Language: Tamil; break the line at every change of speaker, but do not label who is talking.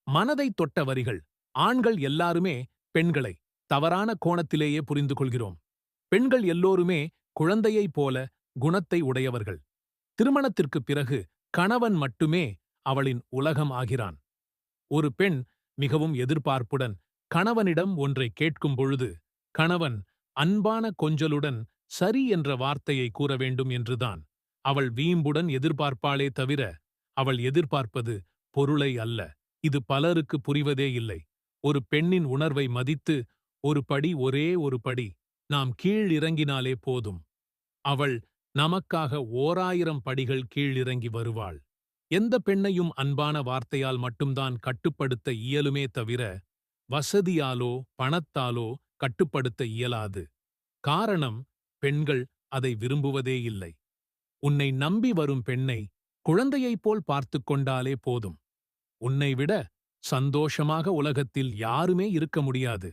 மனதைத் தொட்ட வரிகள். ஆண்கள் எல்லாருமே பெண்களை தவறான கோணத்திலேயே புரிந்து கொள்கிறோம். பெண்கள் எல்லோருமே குழந்தையைப் போல குணத்தை உடையவர்கள். திருமணத்திற்குப் பிறகு கணவன் மட்டுமே அவளின் உலகம் ஆகிறான். ஒரு பெண் மிகவும் எதிர்பார்ப்புடன் கணவனிடம் ஒன்றை கேட்கும் பொழுது, கணவன் அன்பான கொஞ்சலுடன் சரி என்ற வார்த்தையை கூற வேண்டும் என்றுதான் அவள் வீம்புடன் எதிர்பார்ப்பாளே தவிர, அவள் எதிர்பார்ப்பது பொருளை அல்ல. இது பலருக்கு புரிவதே இல்லை. ஒரு பெண்ணின் உணர்வை மதித்து ஒரு படி, ஒரே ஒரு படி நாம் கீழ் இறங்கினாலே போதும். அவள் நமக்காக 1000 படிகள் கீழிறங்கி வருவாள். எந்த பெண்ணையும் அன்பான வார்த்தையால் மட்டும்தான் கட்டுப்படுத்த இயலுமே தவிர, வசதியாலோ பணத்தாலோ கட்டுப்படுத்த இயலாது. காரணம், பெண்கள் அதை விரும்புவதே இல்லை. உன்னை நம்பி வரும் பெண்ணை குழந்தையைப் போல் பார்த்துக் கொண்டாலே போதும். உன்னை விட சந்தோஷமாக உலகத்தில் யாருமே இருக்க முடியாது.